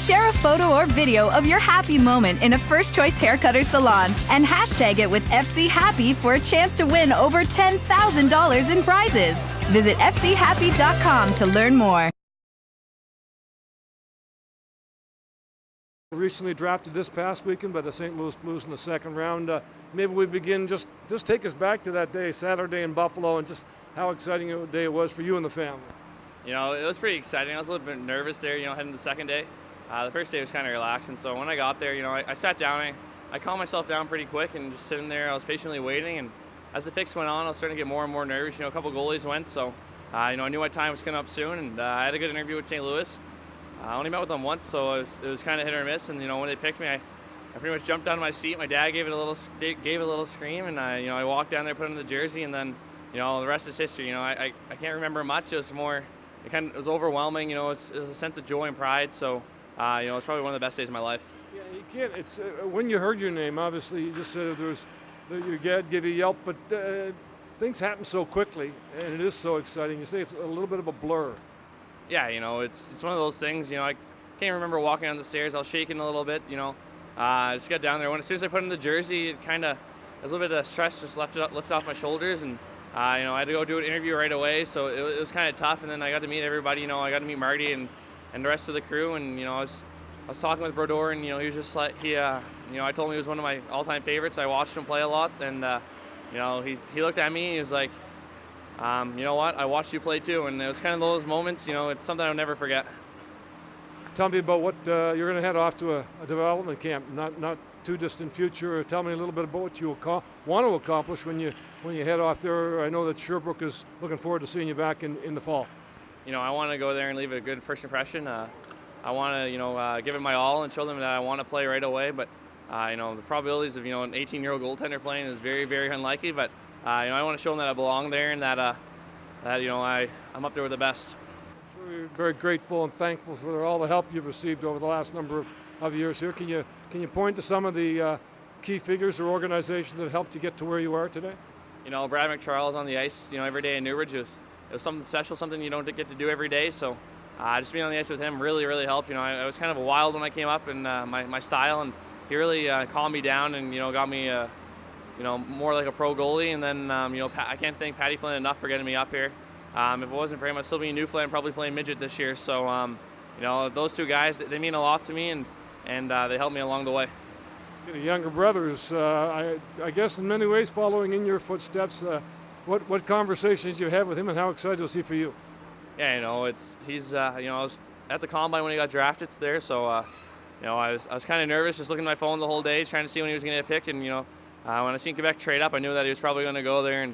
Share a photo or video of your happy moment in a First Choice Haircutter salon and hashtag it with FC Happy for a chance to win over $10,000 in prizes. Visit fchappy.com to learn more. Recently drafted this past weekend by the St. Louis Blues in the second round. Maybe we begin, just take us back to that day, Saturday in Buffalo, and just how exciting a day it was for you and the family. You know, it was pretty exciting. I was a little bit nervous there, heading the second day. The first day was kind of relaxing, so when I got there, I sat down, I calmed myself down pretty quick, and just sitting there, I was patiently waiting, and as the picks went on, I was starting to get more and more nervous. A couple goalies went, so I knew my time was coming up soon, and I had a good interview with St. Louis. I only met with them once, so it was kind of hit or miss. And when they picked me, I pretty much jumped out of my seat. My dad gave a little scream, and I walked down there, put on the jersey, and then the rest is history. I can't remember much. It was more, it was overwhelming. It was a sense of joy and pride. So it's probably one of the best days of my life. Yeah, you can't. It's when you heard your name. Obviously, you just said your dad gave you a yelp, but things happen so quickly, and it is so exciting. You say it's a little bit of a blur. Yeah, it's one of those things. I can't remember walking down the stairs. I was shaking a little bit. I just got down there. As soon as I put in the jersey, it kind of, a little bit of stress just lift off my shoulders, and I had to go do an interview right away. So it was kind of tough. And then I got to meet everybody. I got to meet Marty and the rest of the crew. And I was talking with Brodeur, and he was just like I told him he was one of my all-time favorites. I watched him play a lot, and he looked at me and he was like, you know what? I watched you play too, and it was kind of those moments. It's something I'll never forget. Tell me about what you're going to head off to a development camp, not too distant future. Tell me a little bit about what you want to accomplish when you head off there. I know that Sherbrooke is looking forward to seeing you back in the fall. I want to go there and leave a good first impression. I want to give it my all and show them that I want to play right away. But the probabilities of an 18-year-old goaltender playing is very, very unlikely. But I want to show them that I belong there and that I'm up there with the best. I'm sure you're very grateful and thankful for all the help you've received over the last number of years here. Can you point to some of the key figures or organizations that helped you get to where you are today? Brad McCharles on the ice, every day in Newbridge it was something special, something you don't get to do every day. So just being on the ice with him really, really helped. I was kind of wild when I came up in my style, and he really calmed me down and got me more like a pro goalie. And then, I can't thank Patty Flynn enough for getting me up here. If it wasn't for him, I'd still be in Newfoundland, probably playing midget this year. So, those two guys, they mean a lot to me, and they helped me along the way. Your younger brothers, I guess in many ways following in your footsteps. What conversations you have with him, and how excited was he for you? Yeah, he's I was at the combine when he got drafted there, so I was kind of nervous, just looking at my phone the whole day, trying to see when he was going to get picked. And when I seen Quebec trade up, I knew that he was probably going to go there.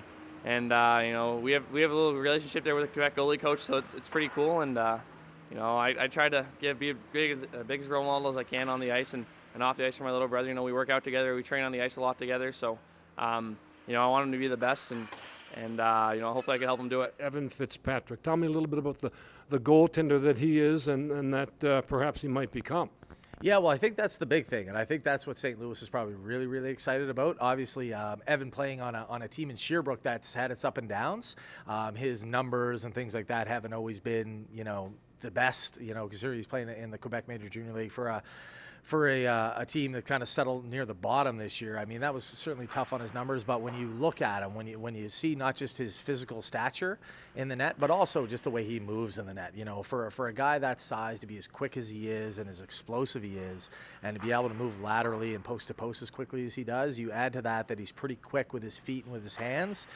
And we have a little relationship there with the Quebec goalie coach, so it's pretty cool. And I try to be the biggest role model as I can on the ice and off the ice for my little brother. We work out together, we train on the ice a lot together. So I want him to be the best, and hopefully I can help him do it. Evan Fitzpatrick, tell me a little bit about the goaltender that he is and that perhaps he might become. Yeah, well, I think that's the big thing, and I think that's what St. Louis is probably really, really excited about. Obviously, Evan playing on a team in Sherbrooke that's had its up and downs. His numbers and things like that haven't always been, the best, because he's playing in the Quebec Major Junior League for a team that kind of settled near the bottom this year. I mean, that was certainly tough on his numbers, but when you look at him, when you see not just his physical stature in the net, but also just the way he moves in the net, for a guy that size to be as quick as he is and as explosive he is, and to be able to move laterally and post to post as quickly as he does, you add to that he's pretty quick with his feet and with his hands.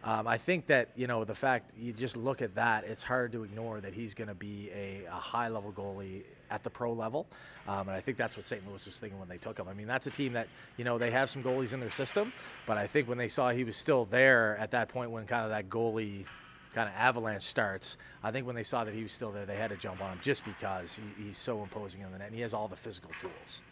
I think that, the fact you just look at that, it's hard to ignore that he's going to be a high-level goalie at the pro level. And I think that's what St. Louis was thinking when they took him. I mean, that's a team that, they have some goalies in their system, but I think when they saw he was still there at that point when kind of that goalie kind of avalanche starts, I think when they saw that he was still there, they had to jump on him just because he's so imposing in the net and he has all the physical tools.